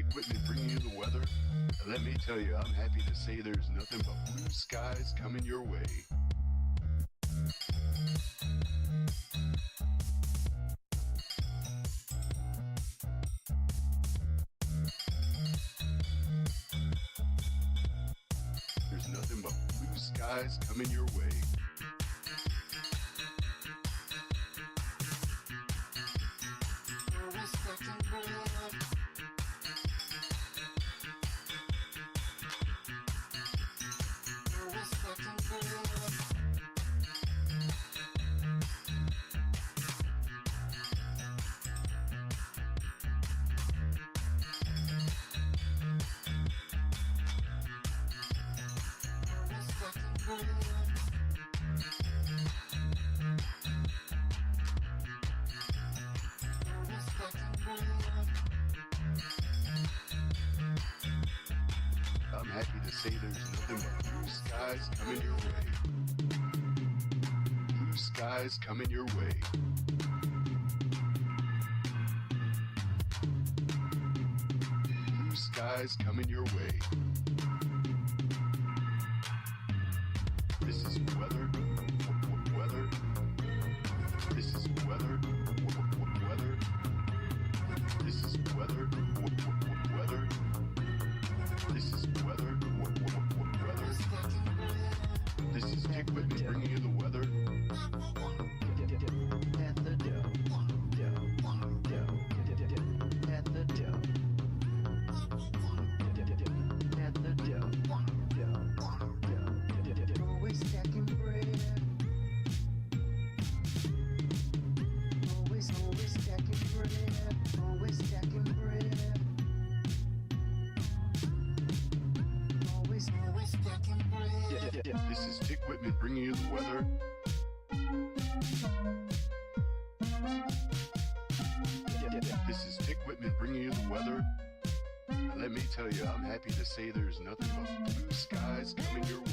Dick Whitman bringing you the weather. And let me tell you, I'm happy to say there's nothing but blue skies coming your way. There's nothing but blue skies coming your way. I'm happy to say there's nothing but blue skies coming your way. Blue skies coming your way. Blue skies coming your way. This is weather. Weather. This is weather. Weather. This is weather. Weather. This is weather. Weather. This is Dick Whitman bringing you the weather. Always stacking bread. Always stacking bread. Always stacking bread. Always stacking bread. This is Dick Whitman bringing you the weather. This is Dick Whitman bringing you the weather. And let me tell you, I'm happy to say there's nothing but blue skies coming your way.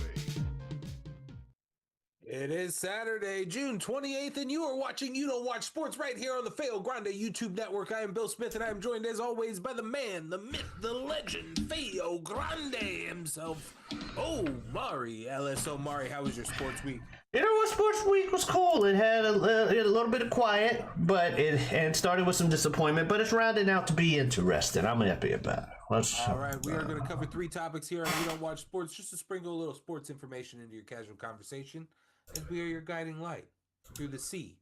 It is Saturday, June 28th, and you are watching You Don't Watch Sports right here on the Feo Grande YouTube network. I am Bill Smith, and I am joined as always by the man, the myth, the legend, Feo Grande himself, Omari Ellis. Omari, how was your sports week? You know what? Sports week was cool. It had a little bit of quiet, but it started with some disappointment, but it's rounding out to be interesting. I'm happy about it. All right, we are going to cover 3 topics here on You Don't Watch Sports, just to sprinkle a little sports information into your casual conversation, as we are your guiding light through the sea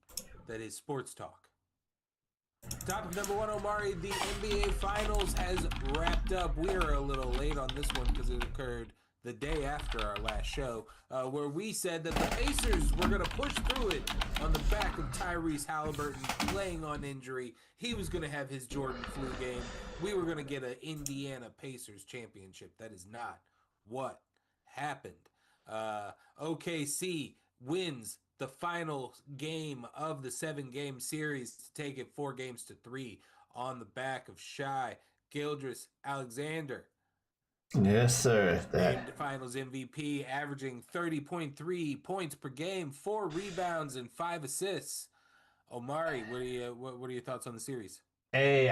that is sports talk. Topic number 1, Omari, the NBA Finals has wrapped up. We are a little late on this one because it occurred the day after our last show, where we said that the Pacers were going to push through it on the back of Tyrese Halliburton playing on injury. He was going to have his Jordan flu game. We were going to get an Indiana Pacers championship. That is not what happened. OKC wins the final game of the 7-game series to take it 4-3 on the back of Shai Gilgeous-Alexander. Yes, sir. Named Finals MVP, averaging 30.3 points per game, 4 rebounds, and 5 assists. Omari, what are your thoughts on the series? Hey,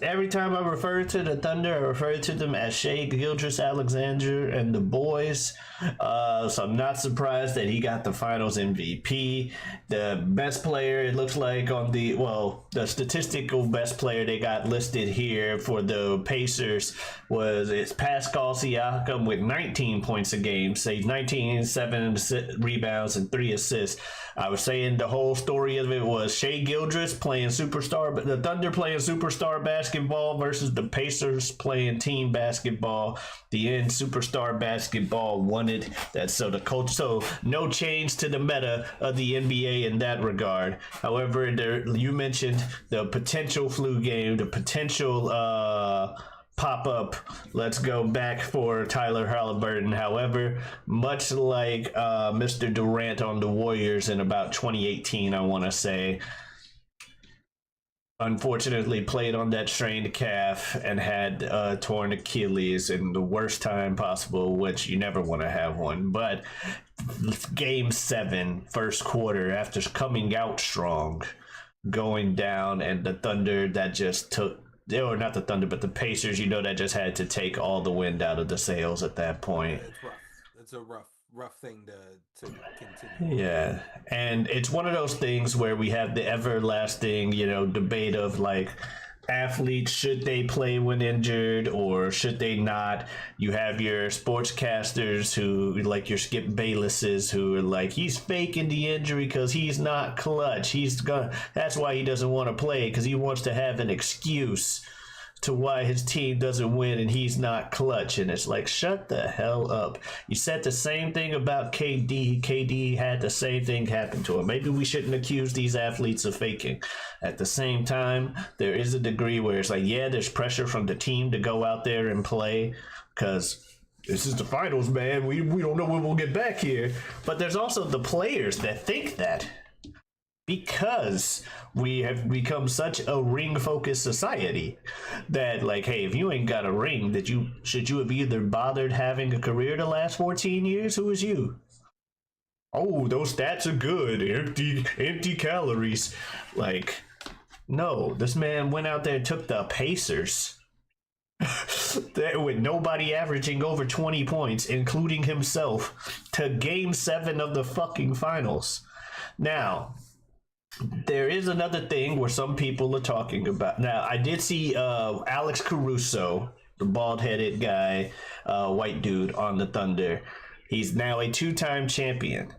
every time I refer to the Thunder, I refer to them as Shai Gilgeous-Alexander and the boys. So I'm not surprised that he got the Finals MVP. The best player, it looks like the statistical best player they got listed here for the Pacers it's Pascal Siakam with 19 points a game, say 19, 7 rebounds, and 3 assists. I was saying the whole story of it was Shai Gilgeous playing the Thunder playing superstar basketball versus the Pacers playing team basketball. The end, superstar basketball wanted that. So no change to the meta of the NBA in that regard. However, you mentioned the potential flu game, the potential pop-up, let's go back for Tyler Halliburton. However, much like Mr. Durant on the Warriors in about 2018, I want to say, unfortunately played on that strained calf and had torn Achilles in the worst time possible, which you never want to have one. But Game 7, first quarter, after coming out strong, going down, and the Thunder that just took or not the Thunder, but the Pacers, you know, that just had to take all the wind out of the sails at that point. It's rough. It's a rough thing to continue. Yeah, and it's one of those things where we have the everlasting, you know, debate of like, athletes, should they play when injured or should they not? You have your sportscasters who, like your Skip Baylesses, who are like, he's faking the injury because he's not clutch. That's why he doesn't want to play, because he wants to have an excuse to why his team doesn't win and he's not clutch. And it's like, shut the hell up. You said the same thing about KD. KD had the same thing happen to him. Maybe we shouldn't accuse these athletes of faking. At the same time, there is a degree where it's like, yeah, there's pressure from the team to go out there and play because this is the finals, man. We don't know when we'll get back here. But there's also the players that think that, because we have become such a ring-focused society that, like, hey, if you ain't got a ring, should you have either bothered having a career the last 14 years? Who is you? Oh, those stats are good. Empty calories. Like, no, this man went out there and took the Pacers with nobody averaging over 20 points, including himself, to Game 7 of the fucking finals. Now, there is another thing where some people are talking about. Now, I did see Alex Caruso, the bald-headed guy, white dude on the Thunder. He's now a 2-time champion.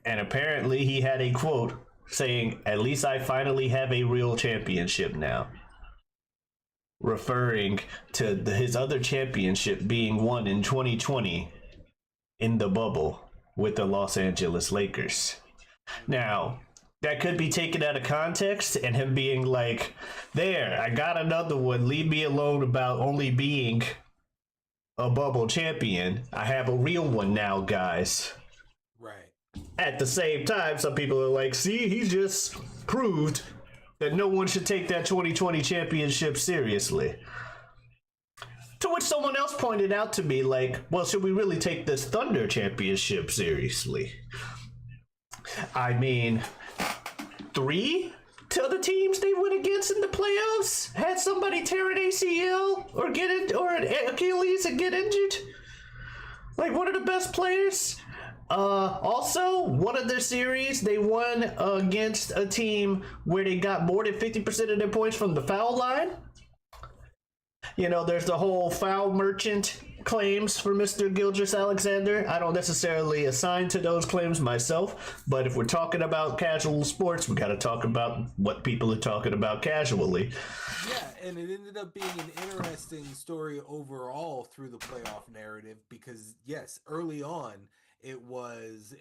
And apparently he had a quote saying, "At least I finally have a real championship now." Referring to his other championship being won in 2020 in the bubble with the Los Angeles Lakers. Now, that could be taken out of context and him being like, there, I got another one. Leave me alone about only being a bubble champion. I have a real one now, guys. Right. At the same time, some people are like, see, he just proved that no one should take that 2020 championship seriously. To which someone else pointed out to me, like, well, should we really take this Thunder championship seriously? I mean, 3 to the teams they went against in the playoffs had somebody tear an ACL or an Achilles and get injured. Like, one of the best players. Also, one of their series they won against a team where they got more than 50% of their points from the foul line. You know, there's the whole foul merchant claims for Mr. Gilgeous-Alexander. I don't necessarily assign to those claims myself, but if we're talking about casual sports, we got to talk about what people are talking about casually. Yeah, and it ended up being an interesting story overall through the playoff narrative because, yes, early on, it was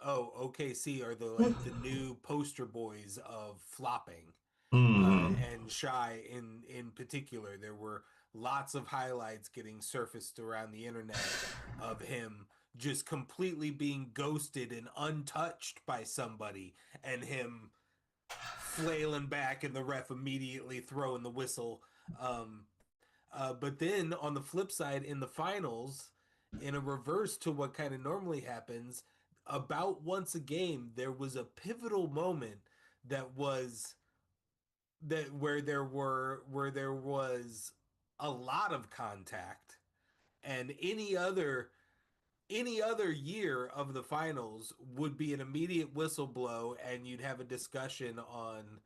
OKC are the new poster boys of flopping. And Shy in particular. There were lots of highlights getting surfaced around the internet of him just completely being ghosted and untouched by somebody, and him flailing back and the ref immediately throwing the whistle. But then on the flip side, in the finals, in a reverse to what kind of normally happens, about once a game, there was a pivotal moment where there was a lot of contact, and any other year of the finals would be an immediate whistle blow, and you'd have a discussion on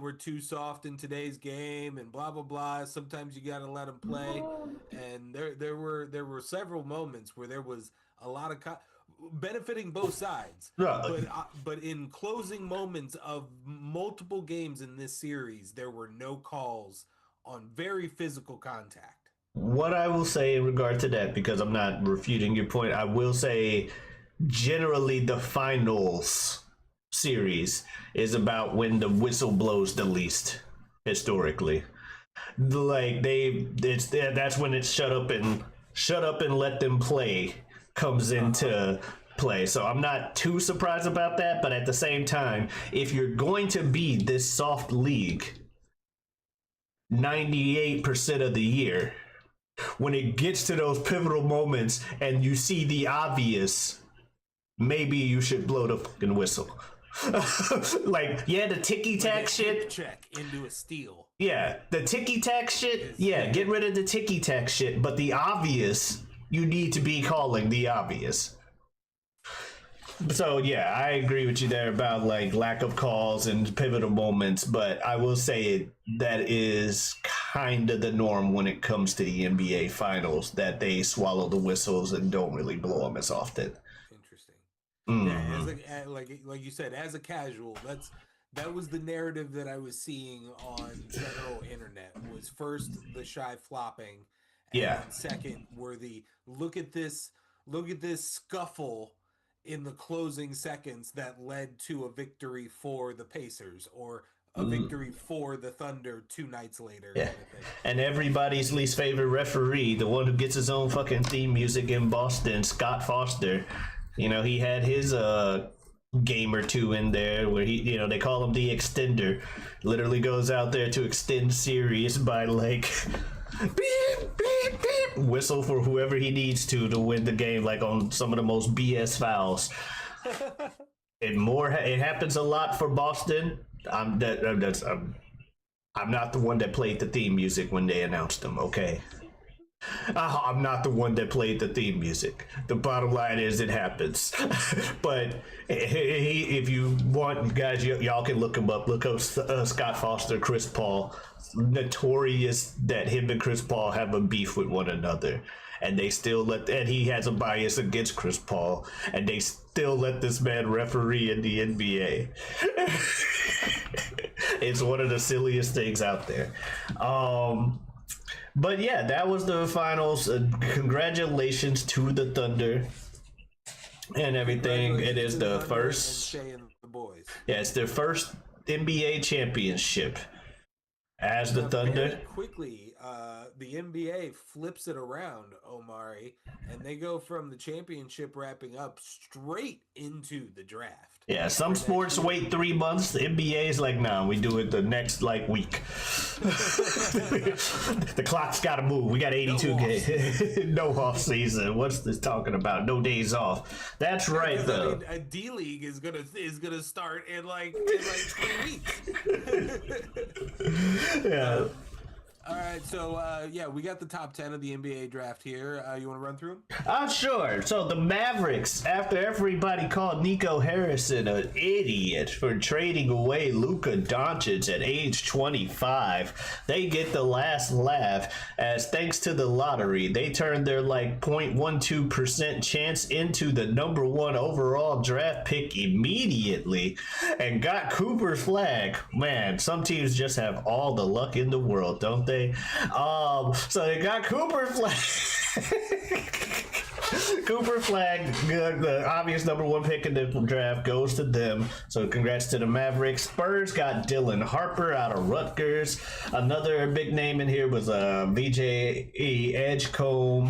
we're too soft in today's game and blah blah blah. Sometimes you got to let them play, and there were several moments where there was a lot of benefiting both sides. But in closing moments of multiple games in this series, there were no calls on very physical contact. What I will say in regard to that, because I'm not refuting your point, I will say generally the finals series is about when the whistle blows the least historically. Like that's when it's shut up and let them play comes into play. So I'm not too surprised about that, but at the same time, if you're going to be this soft league 98% of the year, when it gets to those pivotal moments and you see the obvious, maybe you should blow the fucking whistle. Like, yeah, the ticky tack shit. Check into a steal. Yeah, the ticky tack shit. Yeah, get rid of the ticky tack shit. But the obvious, you need to be calling the obvious. So yeah, I agree with you there about like lack of calls and pivotal moments, but I will say that is kind of the norm when it comes to the NBA finals, that they swallow the whistles and don't really blow them as often. Interesting. Yeah, like you said, as a casual, that was the narrative that I was seeing on general internet. Was first the shy flopping, and then second were the look at this scuffle in the closing seconds that led to a victory for the Pacers or a victory for the Thunder 2 nights later. Yeah. Kind of thing. And everybody's least favorite referee, the one who gets his own fucking theme music in Boston, Scott Foster. You know, he had his game or two in there where he, you know, they call him the extender. Literally goes out there to extend series by like beep, beep, beep, whistle for whoever he needs to win the game, like on some of the most BS fouls. It happens a lot for Boston. I'm not the one that played the theme music when they announced them, okay? I'm not the one that played the theme music. The bottom line is it happens. But if you want, guys, y'all can look him up. Look up Scott Foster, Chris Paul. Notorious that him and Chris Paul have a beef with one another. And they still and he has a bias against Chris Paul. And they still let this man referee in the NBA. It's one of the silliest things out there. But yeah, that was the finals. Congratulations to the Thunder and everything. It is the first. Yeah, it's their first NBA championship as the Thunder. Very quickly, the NBA flips it around, Omari, and they go from the championship wrapping up straight into the draft. Yeah, some sports wait 3 months. The NBA is like, nah, we do it the next like week. The clock's got to move. We got 82 games. No off season. What's this talking about? No days off. That's right, though. I mean, a D League is gonna start in like 3 weeks. Yeah. All right, so yeah, we got the top 10 of the NBA draft here. You want to run through them? Sure. So the Mavericks, after everybody called Nico Harrison an idiot for trading away Luka Doncic at age 25, they get the last laugh as thanks to the lottery, they turned their like 0.12% chance into the number 1 overall draft pick immediately and got Cooper Flag. Man, some teams just have all the luck in the world, don't they? So they got Cooper Flag. Cooper Flag, the obvious number 1 pick in the draft, goes to them. So congrats to the Mavericks. Spurs got Dylan Harper out of Rutgers. Another big name in here was VJ Edgecombe.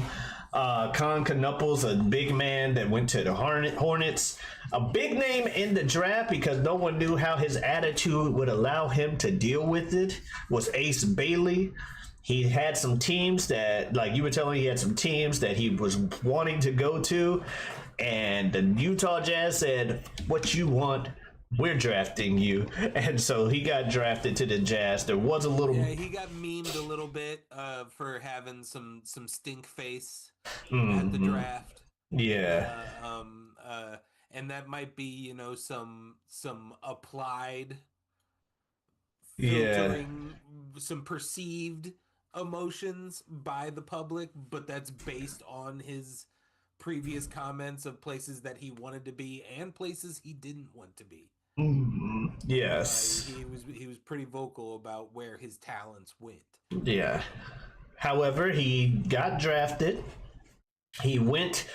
Con Knuckles, a big man that went to the Hornets. A big name in the draft because no one knew how his attitude would allow him to deal with it was Ace Bailey. He had some teams that, like you were telling me, he had some teams that he was wanting to go to. And the Utah Jazz said, what you want, we're drafting you. And so he got drafted to the Jazz. There was a little... Yeah, he got memed a little bit for having some stink face at the draft. Yeah. And that might be, you know, some applied Yeah. filtering, some perceived emotions by the public, but that's based on his previous comments of places that he wanted to be and places he didn't want to be. Yes. He was pretty vocal about where his talents went. Yeah. However, he got drafted. He went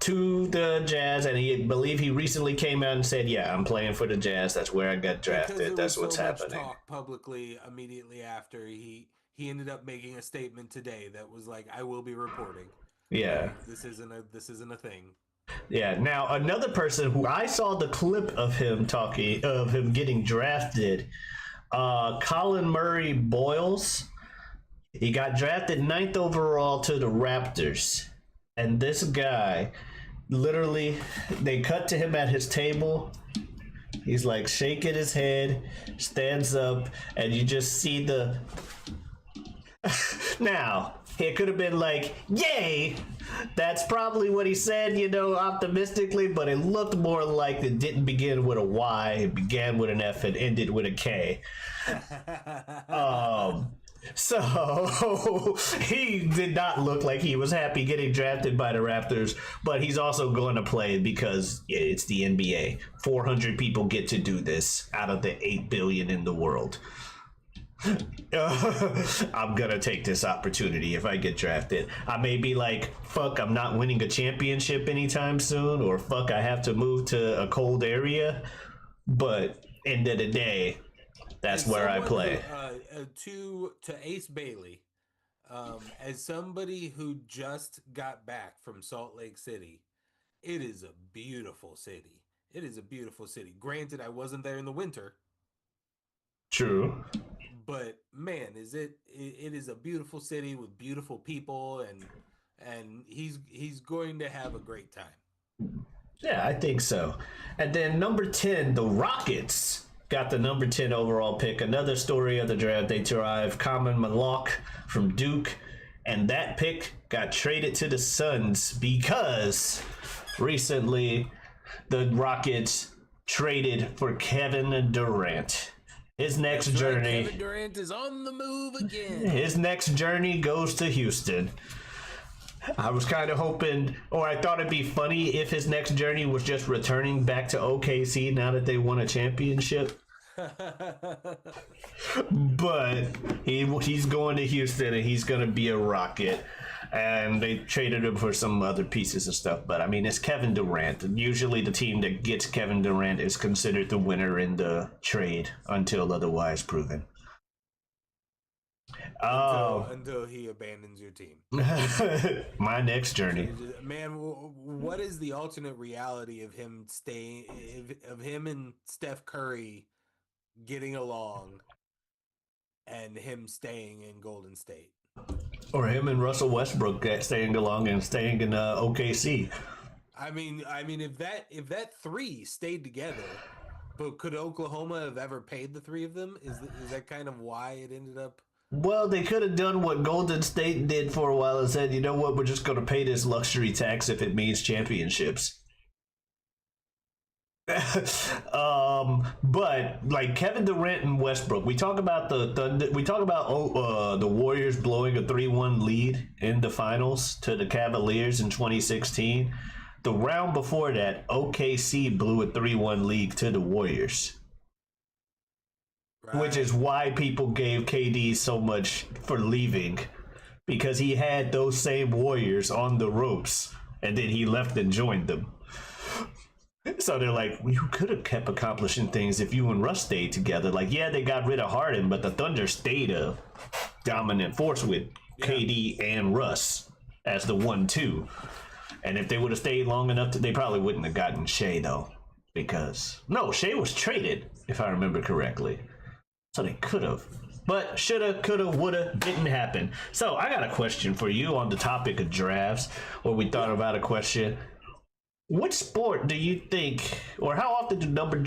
to the Jazz, and he believe he recently came out and said, "Yeah, I'm playing for the Jazz. That's where I got drafted. That's what's happening." Talk publicly immediately after he ended up making a statement today that was like, "I will be reporting." Yeah. This isn't a thing. Yeah. Now another person who I saw the clip of him getting drafted, Colin Murray Boyles. He got drafted 9th overall to the Raptors, and this guy, literally, they cut to him at his table, He's like shaking his head, stands up, and you just see the. Now, it could have been like, yay! That's probably what he said, optimistically, but it looked more like it didn't begin with a Y, it began with an F and ended with a K. So he did not look like he was happy getting drafted by the Raptors, but he's also going to play because it's the NBA. 400 people get to do this out of the 8 billion in the world. I'm gonna take this opportunity if I get drafted. I may be like, fuck, I'm not winning a championship anytime soon, or fuck, I have to move to a cold area, but end of the day, that's where I play. To Ace Bailey, as somebody who just got back from Salt Lake City, it is a beautiful city. It is a beautiful city. Granted, I wasn't there in the winter. True. But man, it is a beautiful city with beautiful people, and he's going to have a great time. Yeah, I think so. And then number 10, the Rockets got the number 10 overall pick. Another story of the draft. They derived Common Malak from Duke, and that pick got traded to the Suns because recently the Rockets traded for Kevin Durant. His next journey. Kevin Durant is on the move again. His next journey goes to Houston. I was kind of hoping, or I thought it'd be funny if his next journey was just returning back to OKC now that they won a championship. But he's going to Houston and he's going to be a Rocket. And they traded him for some other pieces of stuff. But I mean, it's Kevin Durant. Usually the team that gets Kevin Durant is considered the winner in the trade until otherwise proven. Until he abandons your team. My next journey. Man, what is the alternate reality of him and Steph Curry getting along and him staying in Golden State? Or him and Russell Westbrook staying along and staying in OKC. I mean, if that three stayed together, but could Oklahoma have ever paid the three of them? Is that kind of why it ended up? Well, they could have done what Golden State did for a while and said, you know what, we're just going to pay this luxury tax if it means championships. But like Kevin Durant and Westbrook, we talk about the Thunder, we talk about the Warriors blowing a 3-1 lead in the finals to the Cavaliers in 2016. The round before that, OKC blew a 3-1 lead to the Warriors. Right. Which is why people gave KD so much for leaving, because he had those same Warriors on the ropes and then he left and joined them. So they're like, well, you could have kept accomplishing things if you and Russ stayed together. Like, yeah, they got rid of Harden, but the Thunder stayed a dominant force with KD and Russ as the 1-2. And if they would have stayed long enough, they probably wouldn't have gotten Shea, though. Because, no, Shea was traded, if I remember correctly. So they could have. But shoulda, coulda, woulda, didn't happen. So I got a question for you on the topic of drafts, or we thought about a question. What sport do you think, or how often do number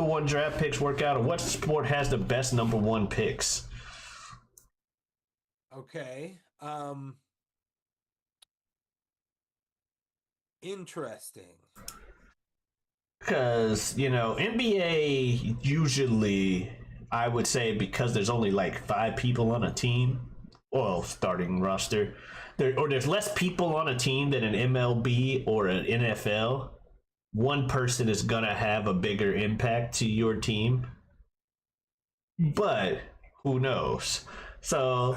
one draft picks work out, or what sport has the best number one picks? Okay. Interesting. Because, NBA usually, I would say, because there's only like 5 people on a team, well, starting roster, there's less people on a team than an MLB or an NFL. One person is gonna have a bigger impact to your team, but who knows? So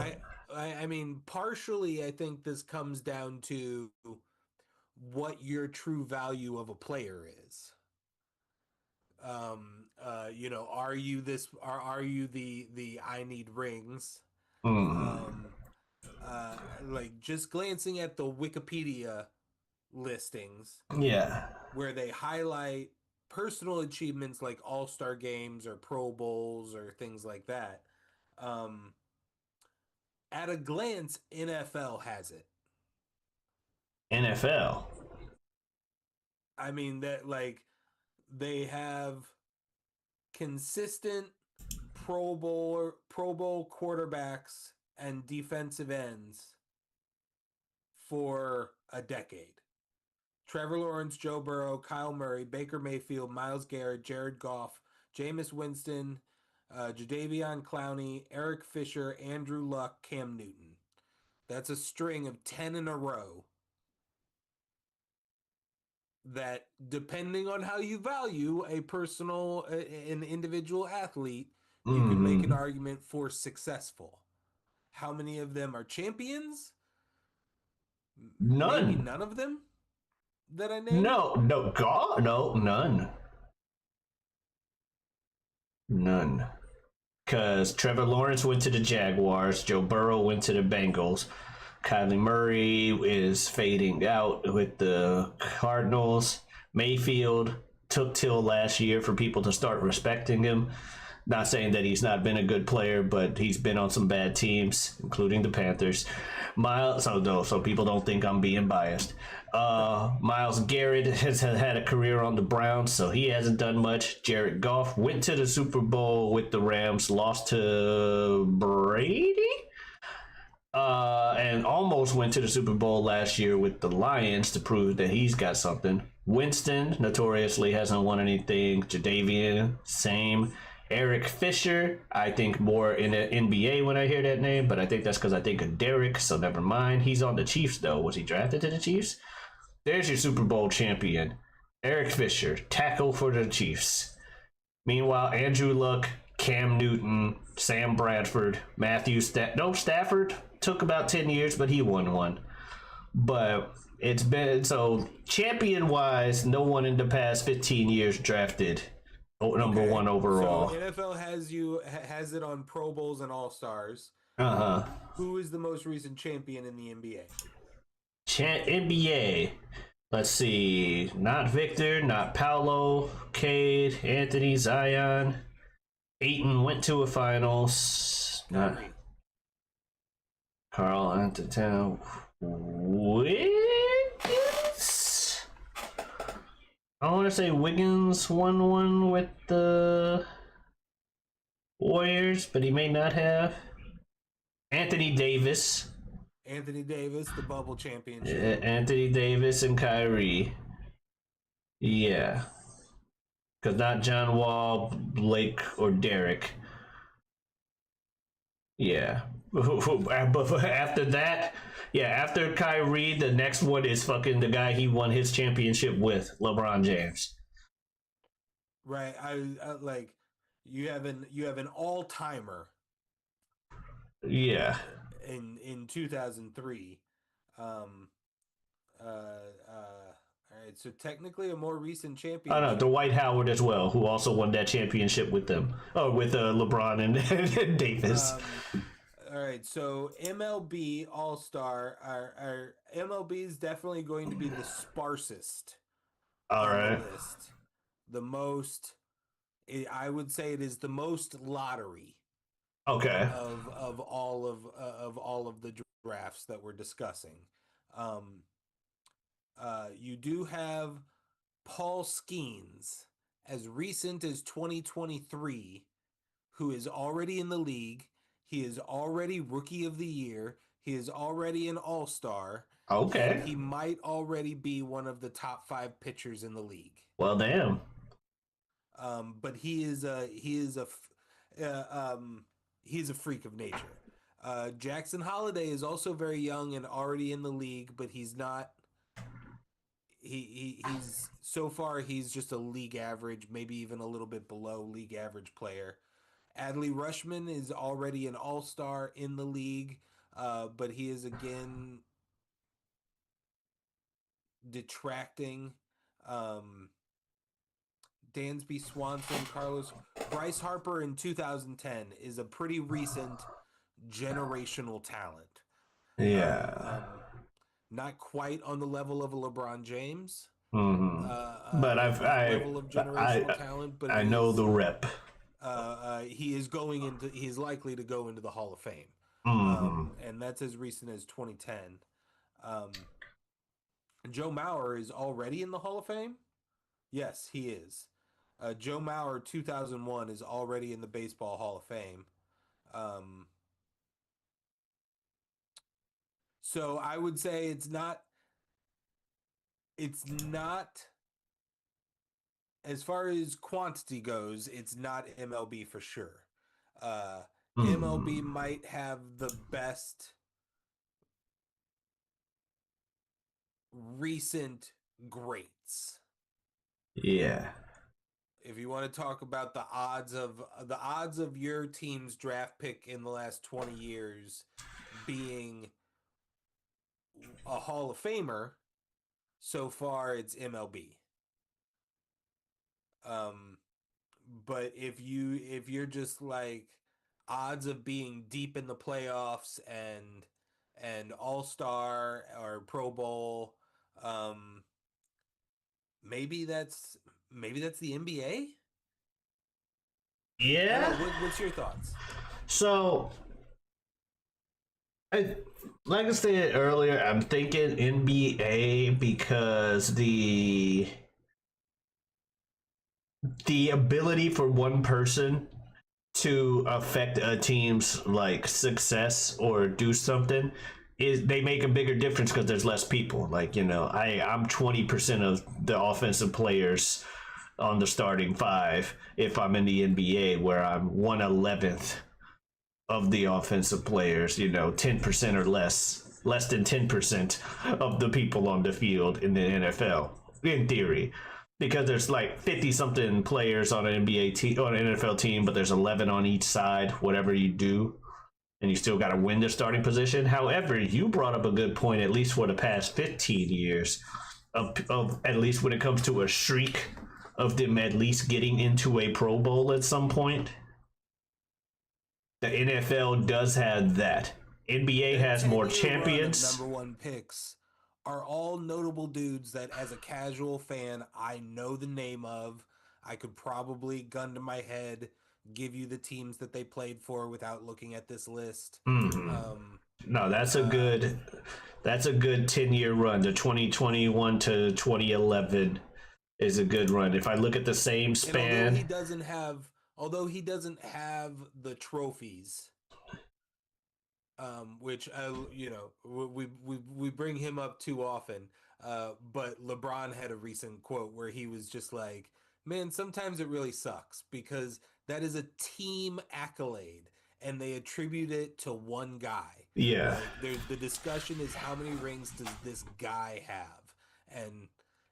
I mean, partially, I think this comes down to what your true value of a player is. Are you this? Are you the I need rings? Like just glancing at the Wikipedia listings, where they highlight personal achievements like All-Star games or Pro Bowls or things like that. At a glance, NFL has it. NFL. I mean that like they have consistent Pro Bowl quarterbacks and defensive ends for a decade. Trevor Lawrence, Joe Burrow, Kyle Murray, Baker Mayfield, Myles Garrett, Jared Goff, Jameis Winston, Jadeveon Clowney, Eric Fisher, Andrew Luck, Cam Newton. That's a string of 10 in a row that, depending on how you value an individual athlete, you can make an argument for successful. How many of them are champions? None. Maybe none of them that I named? No, God, no, none. None. Because Trevor Lawrence went to the Jaguars, Joe Burrow went to the Bengals, Kyler Murray is fading out with the Cardinals. Mayfield took till last year for people to start respecting him. Not saying that he's not been a good player, but he's been on some bad teams, including the Panthers. So people don't think I'm being biased. Myles Garrett has had a career on the Browns, so he hasn't done much. Jared Goff went to the Super Bowl with the Rams, lost to Brady, and almost went to the Super Bowl last year with the Lions to prove that he's got something. Winston notoriously hasn't won anything. Jadeveon, same. Eric Fisher, I think more in the NBA when I hear that name, but I think that's because I think of Derek, so never mind. He's on the Chiefs, though. Was he drafted to the Chiefs? There's your Super Bowl champion, Eric Fisher, tackle for the Chiefs. Meanwhile, Andrew Luck, Cam Newton, Sam Bradford, Stafford took about 10 years, but he won one. But it's been, so champion-wise, no one in the past 15 years drafted number one overall. So NFL has it on Pro Bowls and All Stars. Who is the most recent champion in the NBA? NBA. Let's see. Not Victor, not Paolo, Cade, Anthony, Zion. Ayton went to a finals. Not Carl Anthony. Wiggins? I want to say Wiggins won one with the Warriors, but he may not have. Anthony Davis, the bubble championship. Anthony Davis and Kyrie. Yeah. Because not John Wall, Blake, or Derek. Yeah. But after that, after Kyrie, the next one is fucking the guy he won his championship with, LeBron James. Right. I like you have an all-timer. Yeah. In 2003. All right, so technically a more recent champion. Oh no, Dwight Howard as well, who also won that championship with them. Oh, with LeBron and Davis. All right, so MLB All-Star, our MLB is definitely going to be the sparsest. All right. On the list. The most, I would say it is the most lottery. Okay. Of all of the drafts that we're discussing. You do have Paul Skeens, as recent as 2023, who is already in the league. He is already Rookie of the Year. He is already an All-Star. Okay. He might already be one of the top 5 pitchers in the league. Well, damn. But he's a freak of nature. Jackson Holiday is also very young and already in the league, but he's not. He's so far he's just a league average, maybe even a little bit below league average player. Adley Rutschman is already an all-star in the league, but he is again detracting. Dansby Swanson, Bryce Harper in 2010 is a pretty recent generational talent. Yeah. Not quite on the level of a LeBron James. Mm-hmm. But level of generational talent, but I know the rep. He is likely to go into the Hall of Fame. Mm-hmm. And that's as recent as 2010. Joe Mauer is already in the Hall of Fame. Yes, he is. Joe Mauer 2001 is already in the Baseball Hall of Fame. Um, so I would say it's not as far as quantity goes, it's not MLB for sure. MLB might have the best recent greats. Yeah. If you want to talk about the odds of your team's draft pick in the last 20 years being a Hall of Famer, so far it's MLB. But if you're just like odds of being deep in the playoffs and All-Star or Pro Bowl, maybe that's the NBA. Yeah. What's your thoughts? So, like I said earlier, I'm thinking NBA because the ability for one person to affect a team's like success or do something is they make a bigger difference because there's less people. Like, I'm 20% of the offensive players on the starting five if I'm in the NBA, where I'm 1/11th of the offensive players, 10% or less than 10% of the people on the field in the NFL, in theory. Because there's like 50 something players on an NBA team, on an NFL team, but there's 11 on each side, whatever you do, and you still got to win the starting position. However, you brought up a good point, at least for the past 15 years, of at least when it comes to a streak of them at least getting into a Pro Bowl at some point. The NFL does have that. NBA has more champions. Number one picks are all notable dudes that, as a casual fan, I know the name of. I could probably, gun to my head, give you the teams that they played for without looking at this list. No, that's a good 10-year run. The 2021 to 2011 is a good run. If I look at the same span, although he doesn't have the trophies, which we bring him up too often. But LeBron had a recent quote where he was just like, "Man, sometimes it really sucks because that is a team accolade, and they attribute it to one guy." Yeah. Like, the discussion is how many rings does this guy have, and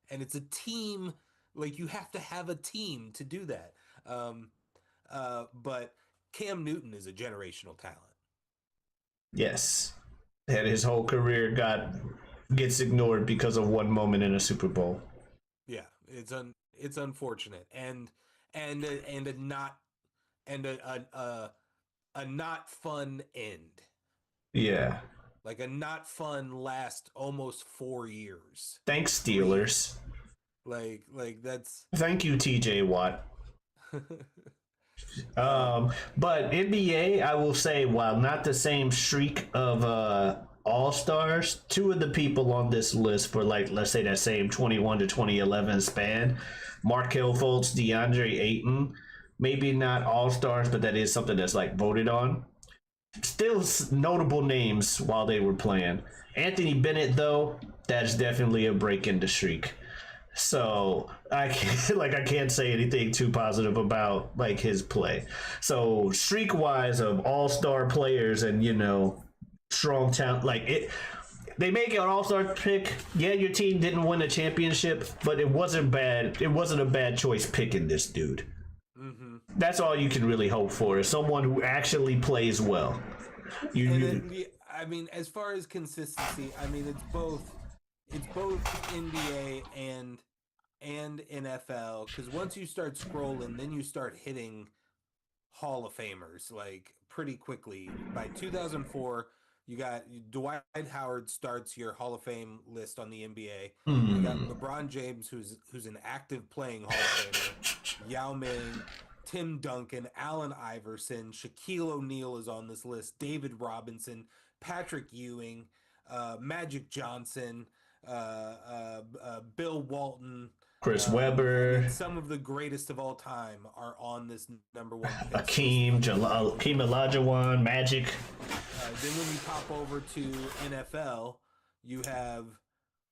it's a team. Like, you have to have a team to do that. But Cam Newton is a generational talent. Yes. And his whole career gets ignored because of one moment in a Super Bowl. Yeah, it's unfortunate, and a not fun end. Yeah. Like a not fun last almost 4 years. Thanks, Steelers. Like that's. Thank you, TJ Watt. But NBA, I will say, while not the same streak of all-stars, two of the people on this list for, like, let's say that same 21 to 2011 span, Markelle Fultz, DeAndre Ayton, maybe not all-stars, but that is something that's like voted on. Still notable names while they were playing. Anthony Bennett, though, that's definitely a break in the streak. So I can't say anything too positive about like his play. So streak wise of all-star players and strong talent, like it, they make an all-star pick. Yeah, your team didn't win a championship, but it wasn't bad. It wasn't a bad choice picking this dude. Mm-hmm. That's all you can really hope for, is someone who actually plays well. I mean, as far as consistency, I mean it's both NBA and NFL, because once you start scrolling, then you start hitting Hall of Famers like pretty quickly. By 2004, you got Dwight Howard starts your Hall of Fame list on the NBA. You got LeBron James, who's an active playing Hall of Famer. Yao Ming, Tim Duncan, Allen Iverson, Shaquille O'Neal is on this list. David Robinson, Patrick Ewing, Magic Johnson, Bill Walton, Chris And Webber, some of the greatest of all time are on this number one pick. Akeem Olajuwon, Magic. Then when you pop over to NFL, you have,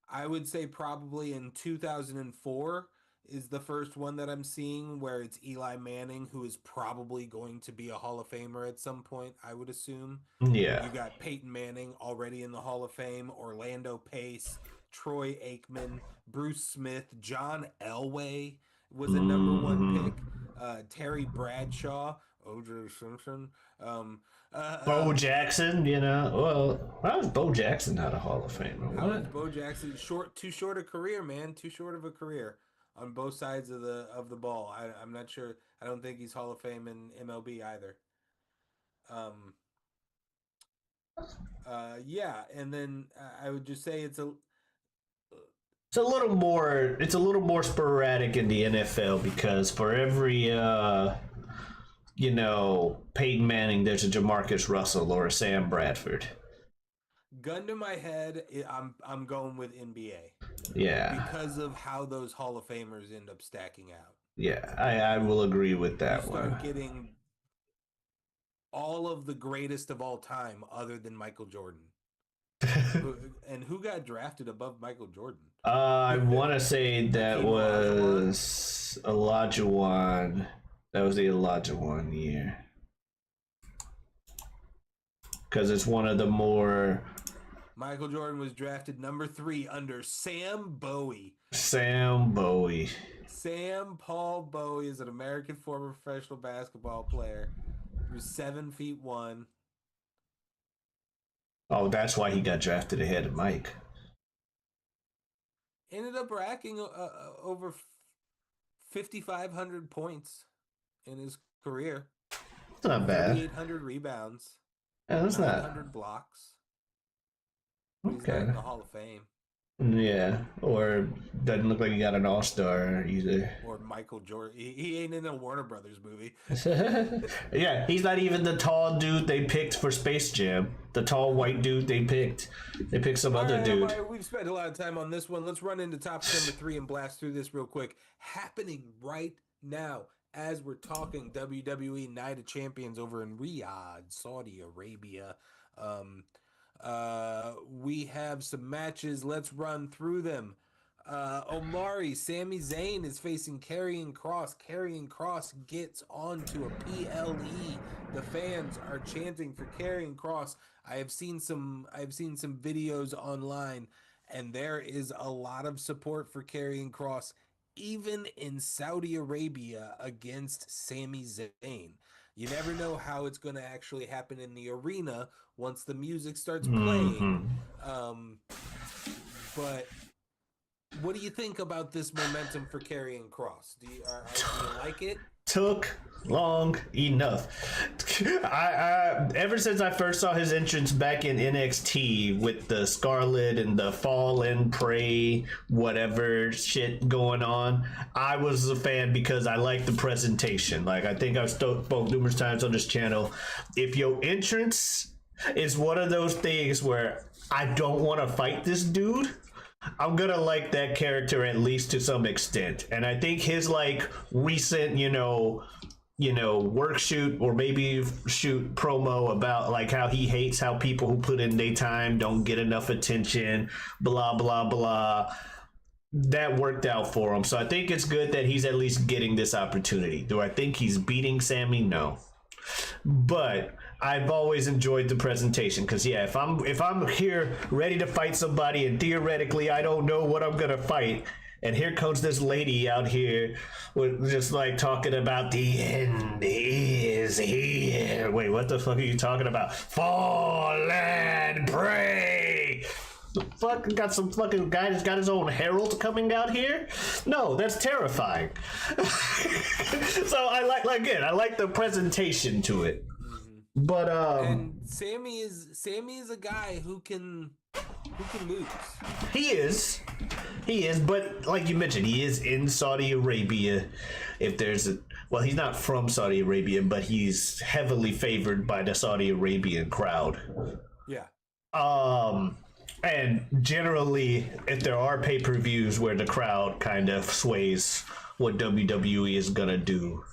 I would say probably in 2004 is the first one that I'm seeing where it's Eli Manning, who is probably going to be a Hall of Famer at some point, I would assume. Yeah. You got Peyton Manning already in the Hall of Fame, Orlando Pace, Troy Aikman, Bruce Smith, John Elway was a number one pick, Terry Bradshaw, O.J. Simpson, Bo Jackson, you know. Well, how is Bo Jackson not a Hall of Famer? How What? is Bo Jackson too short a career, man? Too short of a career on both sides of the ball. I'm not sure. I don't think he's Hall of Fame in MLB either. Yeah, and then I would just say it's a little more sporadic in the NFL because for every Peyton Manning, there's a Jamarcus Russell or a Sam Bradford. gun to my head. I'm going with NBA. Yeah. Because of how those Hall of Famers end up stacking out. Yeah, I will agree with that You one. start getting all of the greatest of all time other than Michael Jordan. And who got drafted above Michael Jordan? I want to say that Hakeem was Olajuwon. That was the Olajuwon year. Because it's one of the more... Michael Jordan was drafted number 3 under Sam Bowie. Sam Bowie. Sam Paul Bowie is an American former professional basketball player. He was 7'1". Oh, that's why he got drafted ahead of Mike. Ended up racking over 5,500 points in his career. It's not bad. 800 rebounds. Yeah, that's not... 900 blocks. He's not Okay. in the Hall of Fame. Yeah, or doesn't look like he got an all-star either. Or Michael Jordan. He ain't in a Warner Brothers movie. Yeah, he's not even the tall dude they picked for Space Jam. The tall white dude they picked. They picked some other Alright, dude. Amari, we've spent a lot of time on this one. Let's run into topic number 3 and blast through this real quick. Happening right now as we're talking, WWE Night of Champions over in Riyadh, Saudi Arabia. We have some matches. Let's run through them. Omari, Sami Zayn is facing Karrion Kross. Karrion Kross gets onto a PLE. The fans are chanting for Karrion Kross. I've seen some videos online, and there is a lot of support for Karrion Kross, even in Saudi Arabia against Sami Zayn. You never know how it's going to actually happen in the arena once the music starts playing. But what do you think about this momentum for Karrion Kross? Do you like it? Took long enough. I ever since I first saw his entrance back in NXT with the Scarlet and the Fall and Pray whatever shit going on, I was a fan because I liked the presentation. Like, I think I've spoke numerous times on this channel. If your entrance is one of those things where I don't want to fight this dude, I'm gonna like that character at least to some extent. And I think his like recent, work shoot or maybe shoot promo about like how he hates how people who put in their time don't get enough attention, blah blah blah. That worked out for him. So I think it's good that he's at least getting this opportunity. Do I think he's beating Sammy? No. But I've always enjoyed the presentation because if I'm here ready to fight somebody and theoretically I don't know what I'm gonna fight, and here comes this lady out here with just like talking about the end is here. Wait, what the fuck are you talking about? Fall and pray. The fuck, got some fucking guy that's got his own herald coming out here? No, that's terrifying. So I like the presentation to it. But And Sammy is a guy who can lose. He is, but like you mentioned, he is in Saudi Arabia. If there's he's not from Saudi Arabia, but he's heavily favored by the Saudi Arabian crowd. Yeah. And generally, if there are pay-per-views where the crowd kind of sways what WWE is gonna do,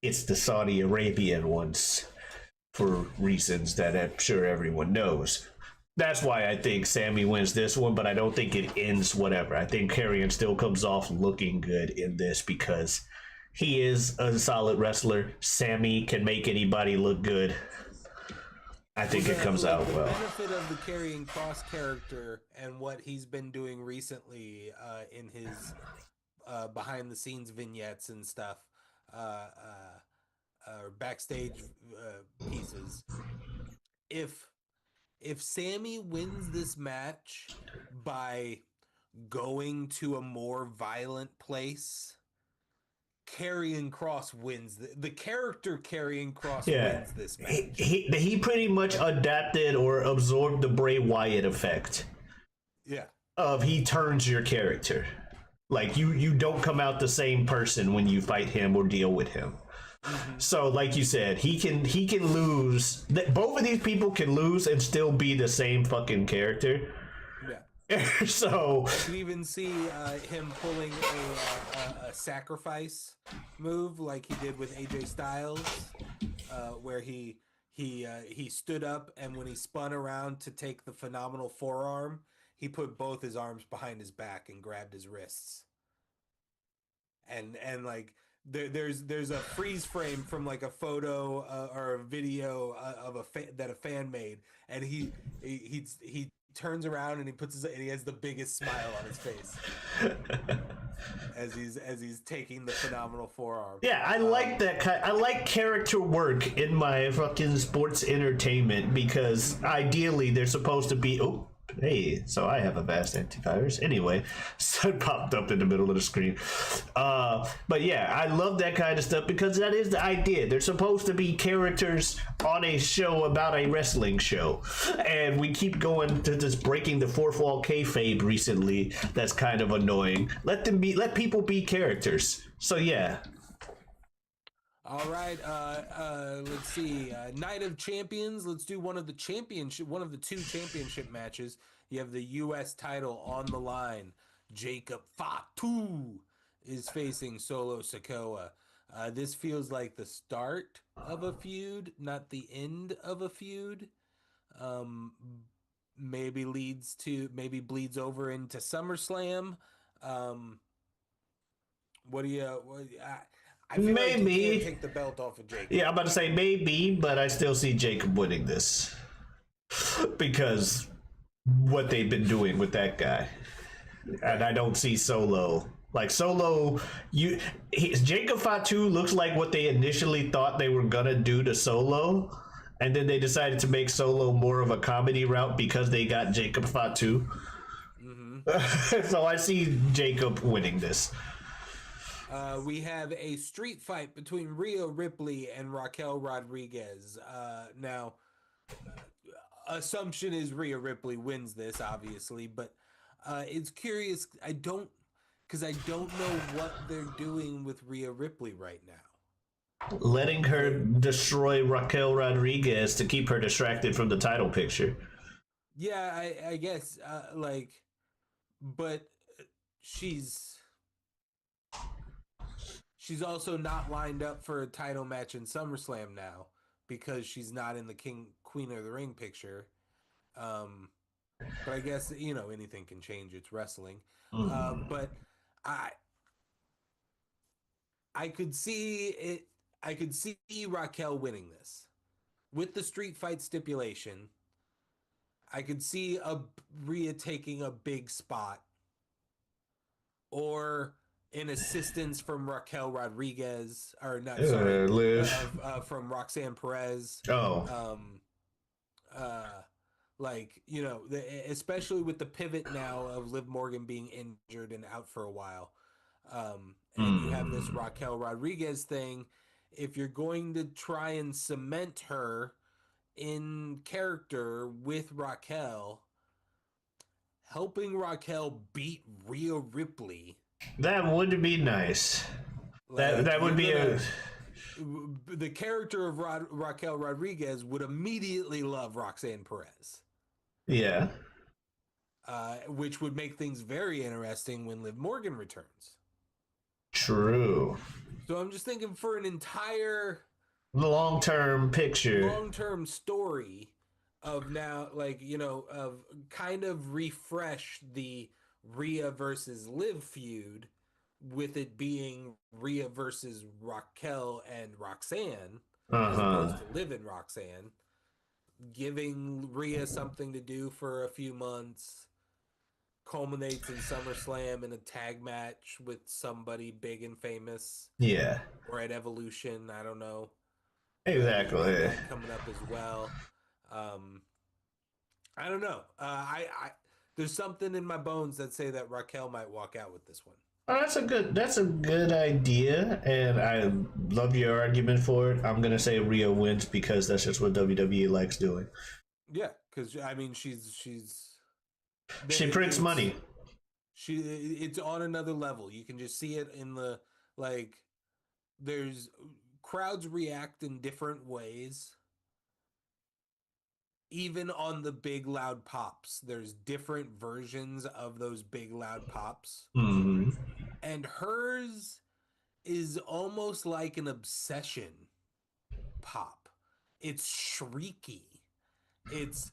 it's the Saudi Arabian ones for reasons that I'm sure everyone knows. That's why I think Sammy wins this one, but I don't think it ends whatever. I think Karrion still comes off looking good in this because he is a solid wrestler. Sammy can make anybody look good. I think it comes out well. The benefit of the Karrion Kross character and what he's been doing recently in his behind-the-scenes vignettes and stuff, or backstage pieces. If Sammy wins this match by going to a more violent place, Karrion Kross wins. The character Karrion Kross wins this match. He pretty much adapted or absorbed the Bray Wyatt effect. Yeah. Of he turns your character. Like you don't come out the same person when you fight him or deal with him. Mm-hmm. So, like you said, he can lose. Both of these people can lose and still be the same fucking character. Yeah. So you can even see him pulling a sacrifice move like he did with AJ Styles, where he stood up and when he spun around to take the phenomenal forearm, he put both his arms behind his back and grabbed his wrists. And like. There's a freeze frame from like a photo or a video of that a fan made, and he turns around and he has the biggest smile on his face as he's taking the phenomenal forearm. Yeah, I like that I like character work in my fucking sports entertainment because ideally they're supposed to be. Oh, hey, so I have a vast antivirus. Anyway, so it popped up in the middle of the screen. But yeah, I love that kind of stuff because that is the idea. They're supposed to be characters on a show about a wrestling show. And we keep going to this breaking the fourth wall kayfabe recently. That's kind of annoying. Let people be characters. So yeah. All right, let's see. Night of Champions. Let's do one of the two championship matches. You have the U.S. title on the line. Jacob Fatu is facing Solo Sikoa. This feels like the start of a feud, not the end of a feud. Maybe bleeds over into SummerSlam. I feel maybe like you can't take the belt off of Jacob. Yeah, I'm about to say maybe, but I still see Jacob winning this because what they've been doing with that guy, and I don't see Solo. Like Solo, Jacob Fatu looks like what they initially thought they were gonna do to Solo, and then they decided to make Solo more of a comedy route because they got Jacob Fatu. Mm-hmm. So I see Jacob winning this. We have a street fight between Rhea Ripley and Raquel Rodriguez. Now, assumption is Rhea Ripley wins this, obviously, but it's curious. I don't know what they're doing with Rhea Ripley right now. Letting her destroy Raquel Rodriguez to keep her distracted from the title picture. Yeah, I guess, but she's also not lined up for a title match in SummerSlam now because she's not in the Queen of the Ring picture. But I guess, anything can change. It's wrestling. But I could see it. I could see Raquel winning this with the street fight stipulation. I could see Rhea taking a big spot or an assistance from Raquel Rodriguez, or not, sorry, Liv. From Roxanne Perez. Oh. Especially with the pivot now of Liv Morgan being injured and out for a while. And you have this Raquel Rodriguez thing. If you're going to try and cement her in character with Raquel, helping Raquel beat Rhea Ripley. That would be nice. That would be the character of Raquel Rodriguez would immediately love Roxanne Perez. Yeah. which would make things very interesting when Liv Morgan returns. True. So I'm just thinking for an entire Long-term picture. long-term story of now, like, you know, of kind of refresh the Rhea versus Liv feud with it being Rhea versus Raquel and Roxanne as opposed to Liv and Roxanne, giving Rhea something to do for a few months, culminates in SummerSlam in a tag match with somebody big and famous, Yeah. or at Evolution, I don't know. Exactly. That coming up as well. I don't know. I there's something in my bones that say that Raquel might walk out with this one. Oh, that's a good idea, and I love your argument for it. I'm gonna say Rhea wins because that's just what WWE likes doing. Yeah, because I mean, she's She prints money. It's on another level. You can just see it in the, like, there's crowds react in different ways. Even on the big loud pops, there's different versions of those big loud pops. Hmm. And hers is almost like an obsession pop. It's shrieky. It's,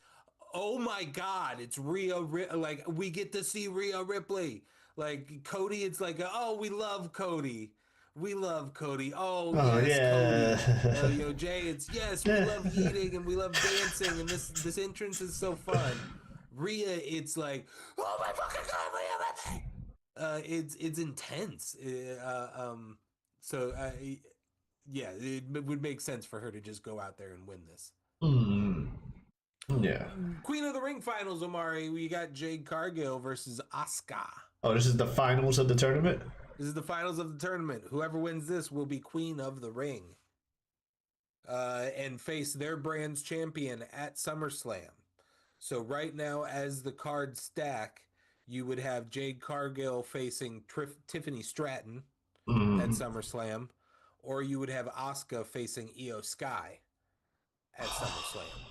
oh my God, it's like, we get to see Rhea Ripley. Like, Cody, it's like, oh, we love Cody. We love Cody. Oh, yes, yeah. Cody. You know, Jay, it's, yes, we love eating and we love dancing, and this entrance is so fun. Rhea, it's like, oh my fucking God, Rhea Ripley. It's intense. Yeah, it would make sense for her to just go out there and win this. Yeah. Queen of the Ring finals, Omari. We got Jade Cargill versus Asuka. Oh, this is the finals of the tournament? This is the finals of the tournament. Whoever wins this will be Queen of the Ring. And face their brand's champion at SummerSlam. So right now, as the cards stack, you would have Jade Cargill facing Tiffany Stratton at SummerSlam, or you would have Asuka facing Io Sky at SummerSlam.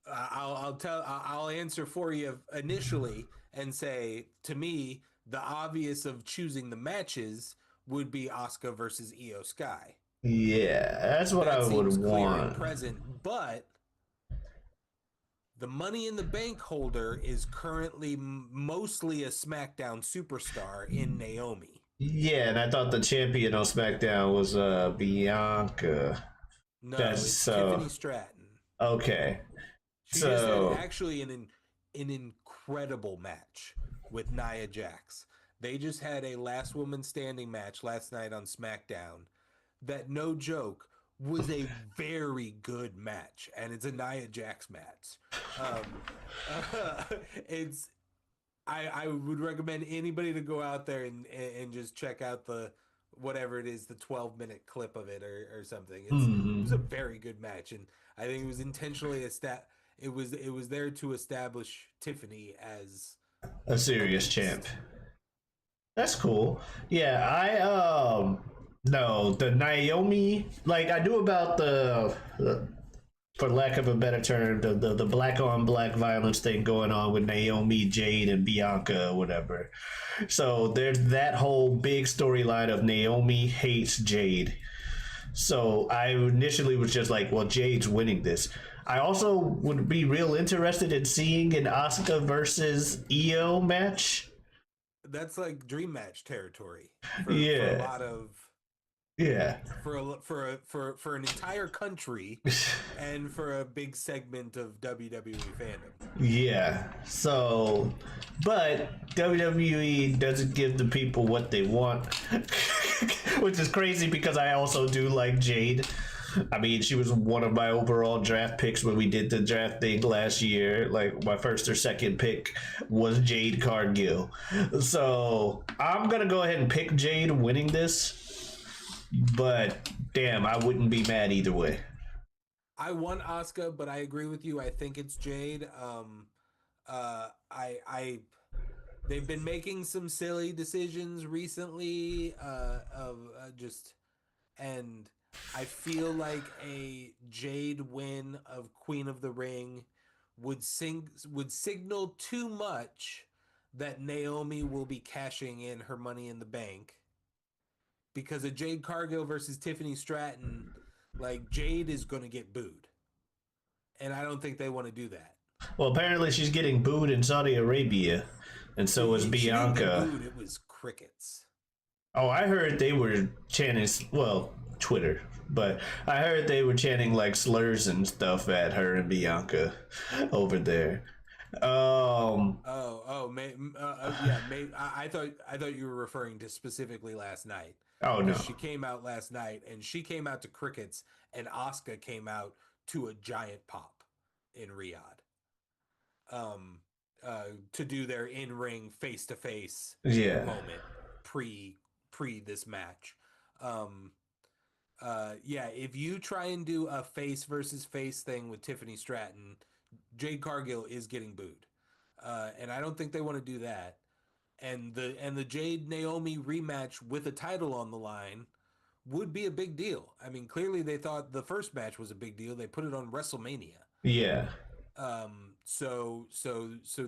I'll answer for you initially and say, to me, the obvious of choosing the matches would be Asuka versus Io Sky. Yeah, that's what I would Clear want. and present, but the Money in the Bank holder is currently mostly a SmackDown superstar in Naomi. Yeah, and I thought the champion on SmackDown was Bianca. No, That's it's so Tiffany Stratton. okay. She So just had actually an incredible match with Nia Jax. They just had a last woman standing match last night on SmackDown that, no joke, was a very good match, and it's a Nia Jax match. I would recommend anybody to go out there and just check out the whatever it is, the 12-minute clip of it or something. It was a very good match, and I think it was intentionally it was there to establish Tiffany as a serious champ. That's cool. Yeah, I no, the Naomi, like I knew about the for lack of a better term, the black on black violence thing going on with Naomi, Jade, and Bianca or whatever. So there's that whole big storyline of Naomi hates Jade. So I initially was just like, well, Jade's winning this. I also would be real interested in seeing an Asuka versus Io match. That's like dream match territory for Yeah. a lot of Yeah. for an entire country and for a big segment of WWE fandom. Yeah. So, but WWE doesn't give the people what they want, which is crazy because I also do like Jade. I mean, she was one of my overall draft picks when we did the draft thing last year. Like, my first or second pick was Jade Cargill. So, I'm going to go ahead and pick Jade winning this. But, damn, I wouldn't be mad either way. I want Asuka, but I agree with you. I think it's Jade. They've been making some silly decisions recently, and I feel like a Jade win of Queen of the Ring would signal too much that Naomi will be cashing in her Money in the Bank, because of Jade Cargill versus Tiffany Stratton. Like, Jade is going to get booed, and I don't think they want to do that. Well, apparently she's getting booed in Saudi Arabia, and so was She didn't get Bianca. booed, it was crickets. Oh, I heard they were chanting, well, Twitter, but I heard they were chanting like slurs and stuff at her and Bianca over there. I thought you were referring to specifically last night. Oh no. She came out last night, and she came out to crickets, and Asuka came out to a giant pop in Riyadh. To do their in-ring face-to-face Yeah. moment pre this match. If you try and do a face versus face thing with Tiffany Stratton, Jade Cargill is getting booed. And I don't think they want to do that. And the Jade Naomi rematch with a title on the line would be a big deal. I mean, clearly they thought the first match was a big deal. They put it on WrestleMania. Yeah. So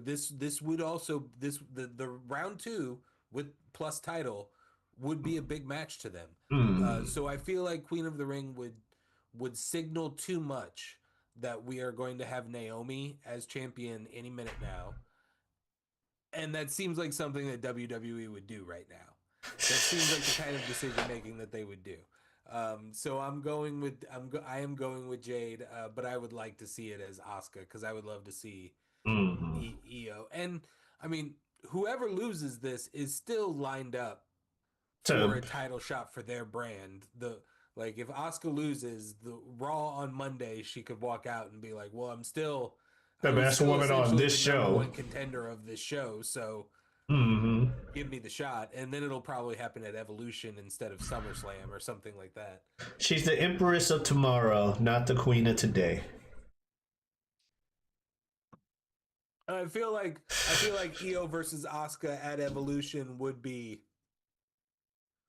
this would also the round 2 with plus title would be a big match to them. So I feel like Queen of the Ring would signal too much that we are going to have Naomi as champion any minute now. And that seems like something that WWE would do right now. That seems like the kind of decision making that they would do. So I am going with Jade, but I would like to see it as Asuka, because I would love to see Io. And I mean, whoever loses this is still lined up for a title shot for their brand. If Asuka loses the Raw on Monday, she could walk out and be like, "Well, I'm still the best woman on this the number show, one contender of this show, so give me the shot." And then it'll probably happen at Evolution instead of SummerSlam or something like that. She's the Empress of tomorrow, not the Queen of today. I feel like Io versus Asuka at Evolution would be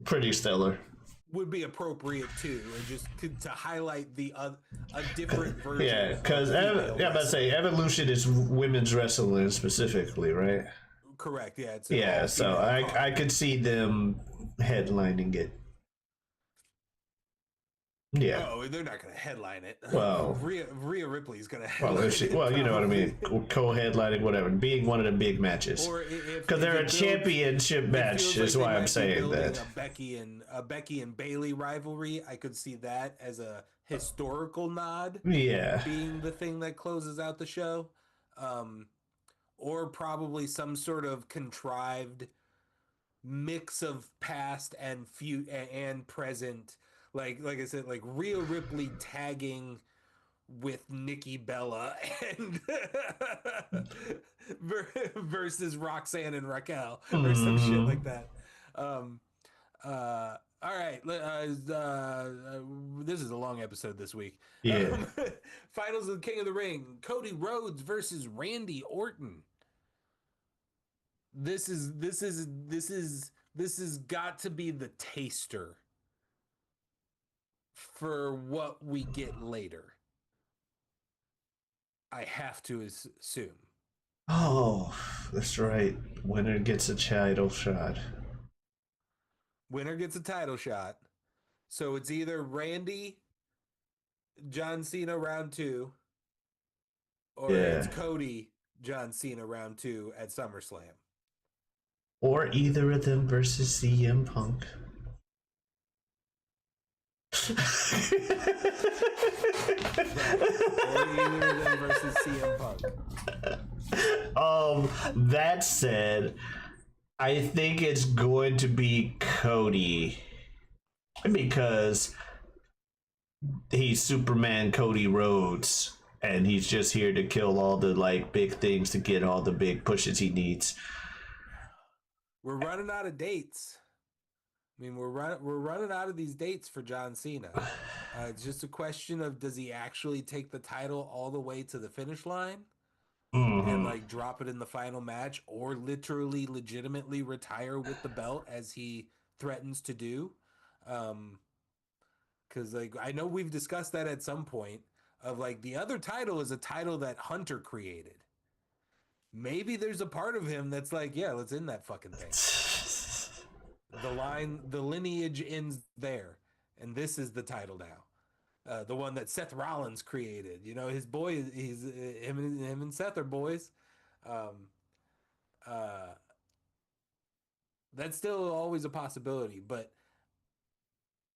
pretty stellar. Would be appropriate too, and just to highlight a different version. Yeah, because Evolution is women's wrestling specifically, right? Correct. Yeah. So I could see them headlining it. Yeah. Oh, they're not going to headline it. Well, Rhea Ripley's going to headline it. You know what I mean. Co-headlining, whatever, being one of the big matches. Because they're a championship match, is why I'm saying that. A Becky and Bailey rivalry, I could see that as a historical nod. Yeah. Being the thing that closes out the show. Or probably some sort of contrived mix of past and present. Like I said, like Rhea Ripley tagging with Nikki Bella and versus Roxanne and Raquel or some shit like that. All right, this is a long episode this week. Yeah. Finals of the King of the Ring: Cody Rhodes versus Randy Orton. This has got to be the taster for what we get later. I have to assume. Oh, that's right. Winner gets a title shot. Winner gets a title shot. So it's either Randy, John Cena round 2, or it's Cody, John Cena round 2 at SummerSlam. Or either of them versus CM Punk. Or either of them versus CM Punk. That said, I think it's going to be Cody, because he's Superman Cody Rhodes, and he's just here to kill all the big things to get all the big pushes he needs. We're running out of dates. I mean, we're running out of these dates for John Cena. It's just a question of, does he actually take the title all the way to the finish line and drop it in the final match, or literally legitimately retire with the belt as he threatens to do? Because I know we've discussed that at some point. of like the other title is a title that Hunter created. Maybe there's a part of him that's like, yeah, let's end that fucking thing. The lineage ends there, and this is the title now. The one that Seth Rollins created. You know, his boy, him and Seth are boys. That's still always a possibility, but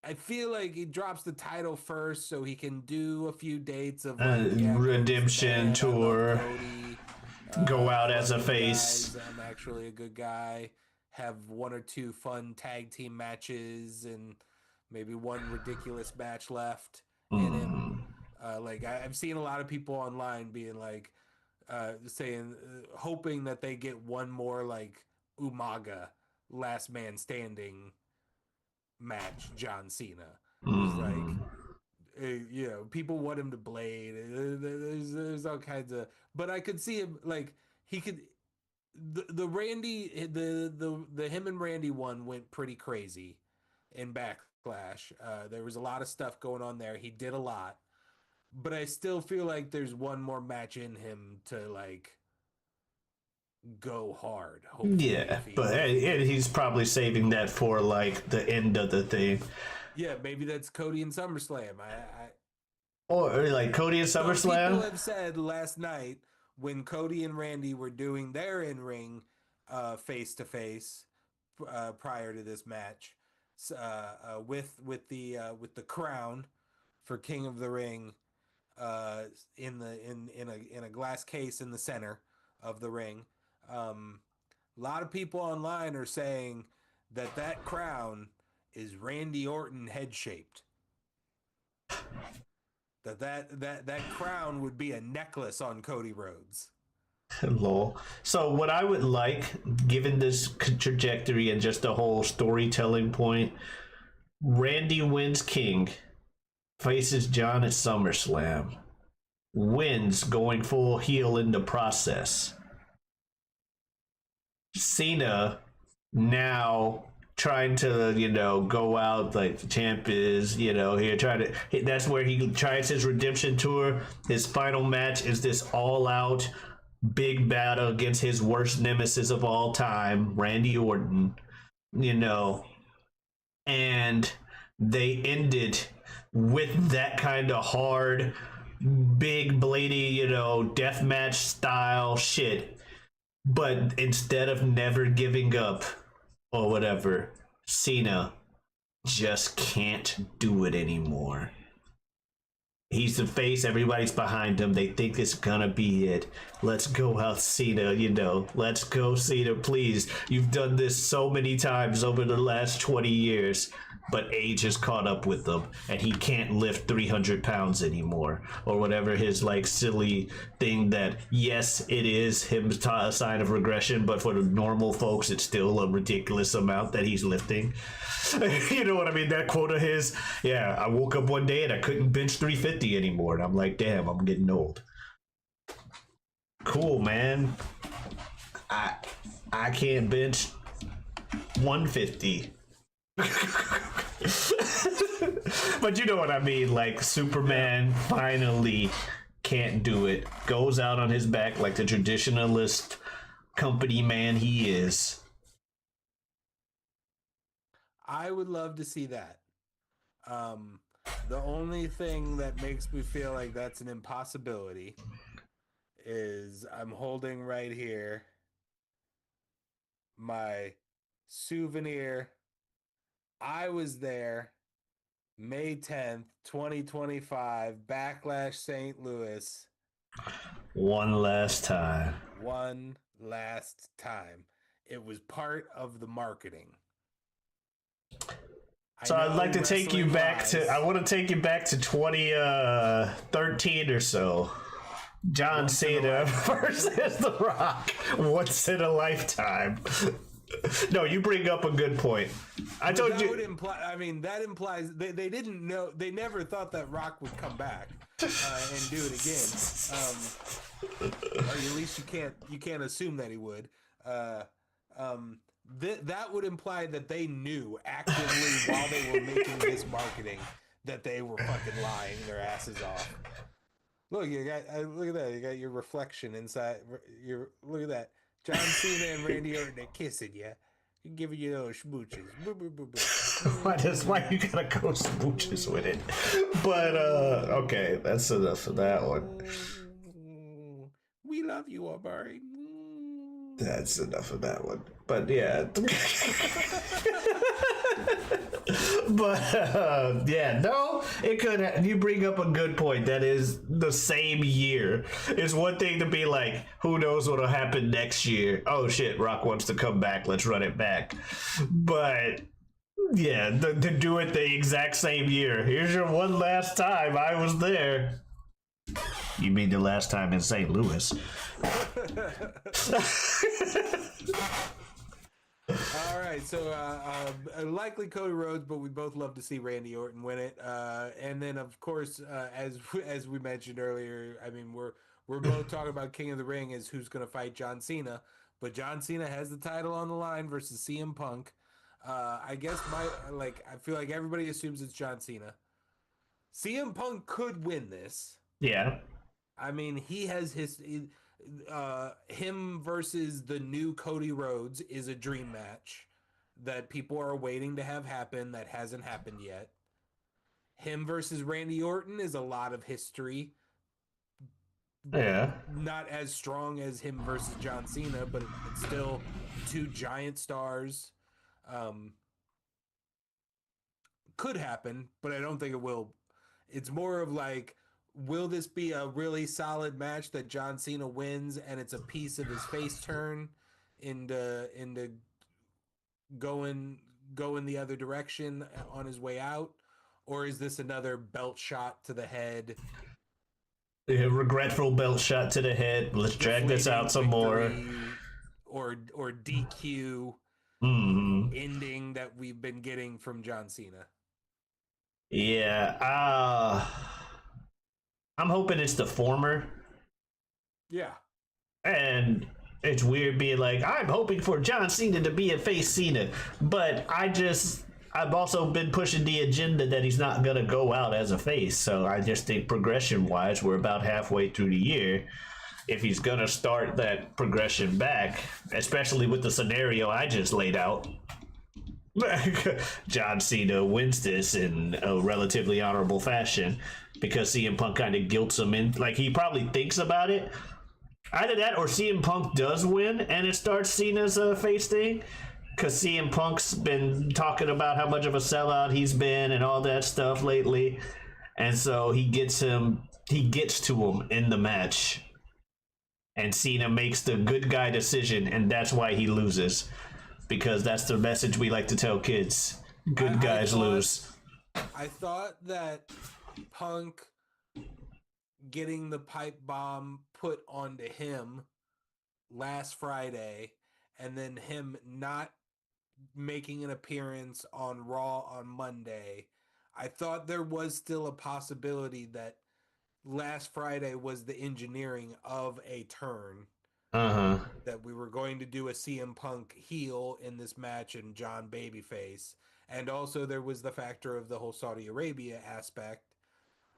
I feel like he drops the title first so he can do a few dates of like, redemption tour. Cody, go out as a face. Guys, I'm actually a good guy. Have one or two fun tag team matches and maybe one ridiculous match left in him. Like I've seen a lot of people online being like, saying, hoping that they get one more like Umaga last man standing match John Cena. It's like, you know, people want him to blade. There's all kinds of, but I could see him like he could. The Randy the him and Randy one went pretty crazy in Backlash. There was a lot of stuff going on there. He did a lot, but I still feel like there's one more match in him to like go hard. Yeah, but and he's probably saving that for like the end of the thing. Yeah, maybe that's Cody and SummerSlam. Or like Cody and SummerSlam. People have said last night when Cody and Randy were doing their in-ring face to face prior to this match with the crown for King of the Ring in a glass case in the center of the ring. A lot of people online are saying that crown is Randy Orton head shaped. That crown would be a necklace on Cody Rhodes. Lol. So what I would like, given this trajectory and just the whole storytelling point, Randy wins King, faces John at SummerSlam, wins going full heel in the process. Cena now trying to, you know, go out like the champ is, you know, here trying to, that's where he tries his redemption tour. His final match is this all out big battle against his worst nemesis of all time, Randy Orton, you know, and they ended with that kind of hard, big, bladey, you know, deathmatch style shit. But instead of never giving up or whatever, Cena just can't do it anymore. He's the face, everybody's behind him. They think it's gonna be it. Let's go out, Cena, you know. Let's go, Cena, please. You've done this so many times over the last 20 years, but age has caught up with him, and he can't lift 300 pounds anymore. Or whatever his, like, silly thing that, yes, it is him a sign of regression, but for the normal folks, it's still a ridiculous amount that he's lifting. You know what I mean? That quote of his, yeah, I woke up one day and I couldn't bench 350 anymore. And I'm like, damn, I'm getting old. Cool, man. I can't bench 150. But you know what I mean, like Superman finally can't do it, goes out on his back like the traditionalist company man he is. I would love to see that. The only thing that makes me feel like that's an impossibility is I'm holding right here my souvenir. I was there May 10th, 2025, Backlash St. Louis. One last time. One last time. It was part of the marketing. So I'd like to take you back to, I want to take you back to 2013 or so. John Cena versus The Rock. Once in a lifetime. No, you bring up a good point. I told you. Would imply, I mean, that implies they didn't know. They never thought that Rock would come back and do it again. Or at least you can't assume that he would. That would imply that they knew actively while they were making this marketing that they were fucking lying their asses off. Look, you got look at that. You got your reflection inside. Your look at that. John Cena and Randy Orton are kissing you, giving you those smooches. Boo, boo, boo, boo. Why you gotta go smooches with it? But okay, that's enough of that one. We love you, Omari. That's enough of that one. But yeah. But yeah, no, it could. You bring up a good point. That is the same year. It's one thing to be like, who knows what'll happen next year? Oh shit, Rock wants to come back. Let's run it back. But yeah, to do it the exact same year. Here's your one last time I was there. You mean the last time in St. Louis? All right, so likely Cody Rhodes, but we both love to see Randy Orton win it. And then, of course, as we mentioned earlier, I mean, we're both talking about King of the Ring as who's going to fight John Cena, but John Cena has the title on the line versus CM Punk. I guess I feel like everybody assumes it's John Cena. CM Punk could win this. Yeah. I mean, he has him versus the new Cody Rhodes is a dream match that people are waiting to have happen that hasn't happened yet. Him versus Randy Orton is a lot of history. Yeah. Not as strong as him versus John Cena, but it's still two giant stars. Could happen, but I don't think it will. It's more of like, will this be a really solid match that John Cena wins and it's a piece of his face turn into going the other direction on his way out? Or is this another belt shot to the head? A regretful belt shot to the head. Let's drag this out some more. Or DQ ending that we've been getting from John Cena. Yeah. I'm hoping it's the former. Yeah. And it's weird being like, I'm hoping for John Cena to be a face Cena. But I've also been pushing the agenda that he's not going to go out as a face. So I just think progression-wise, we're about halfway through the year. If he's going to start that progression back, especially with the scenario I just laid out, John Cena wins this in a relatively honorable fashion because CM Punk kind of guilts him in. Like, he probably thinks about it. Either that or CM Punk does win and it starts Cena's face thing. Because CM Punk's been talking about how much of a sellout he's been and all that stuff lately. And so he gets to him in the match. And Cena makes the good guy decision, and that's why he loses. Because that's the message we like to tell kids. Good guys lose. I thought that Punk getting the pipe bomb put onto him last Friday and then him not making an appearance on Raw on Monday, I thought there was still a possibility that last Friday was the engineering of a turn. That we were going to do a CM Punk heel in this match and John babyface. And also there was the factor of the whole Saudi Arabia aspect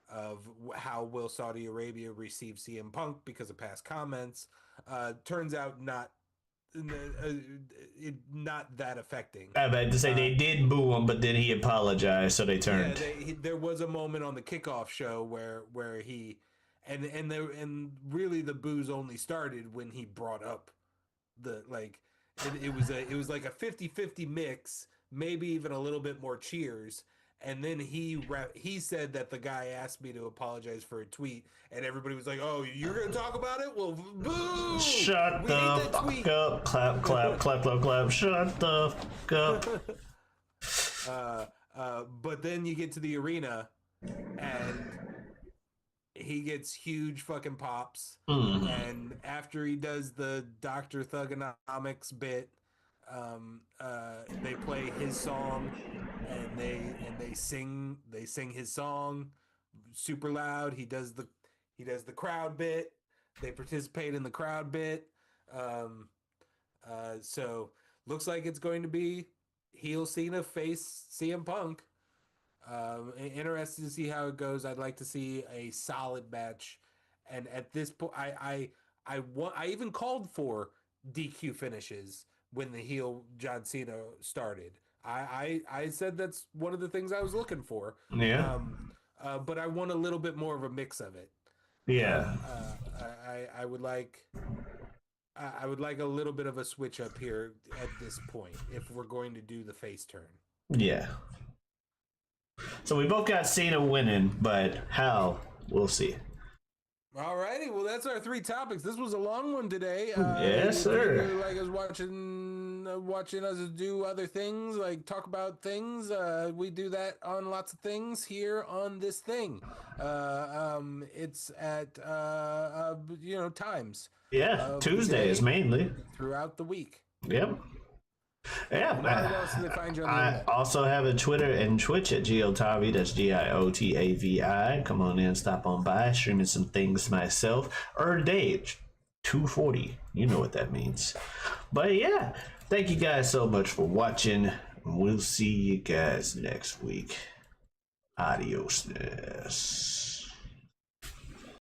of how will Saudi Arabia receive CM Punk because of past comments. Turns out not that affecting. I meant to say they did boo him, but then he apologized, so they turned. Yeah, there was a moment on the kickoff show where he and really the boos only started when he brought up the it was like a 50-50 mix, maybe even a little bit more cheers. And then he said that the guy asked me to apologize for a tweet, and everybody was like, "Oh, you're gonna talk about it? Well, boo! Shut the fuck up! Clap, clap, clap, clap, clap! Shut the fuck up!" But then you get to the arena, and he gets huge fucking pops. And after he does the Dr. Thugonomics bit, they play his song, and they sing his song super loud. He does the crowd bit. They participate in the crowd bit. So looks like it's going to be heel Cena face CM Punk. Interested to see how it goes. I'd like to see a solid match And at this point, I even called for DQ finishes when the heel John Cena started. I said that's one of the things I was looking for. Yeah. But I want a little bit more of a mix of it. Yeah. I would like a little bit of a switch up here at this point if we're going to do the face turn. Yeah. So we both got Cena winning, but how? We'll see. Alrighty, well that's our 3 topics. This was a long one today. Yes, sir. If you like us watching us do other things, like talk about things. We do that on lots of things here on this thing. It's at times. Yeah, Tuesdays mainly. Throughout the week. Yep. Yeah. Where else do they find you on the I internet? also have a Twitter and Twitch at Giotavi. That's Giotavi. Come on in, stop on by, streaming some things myself. Dage 240. You know what that means. But yeah, thank you guys so much for watching. We'll see you guys next week. Adios.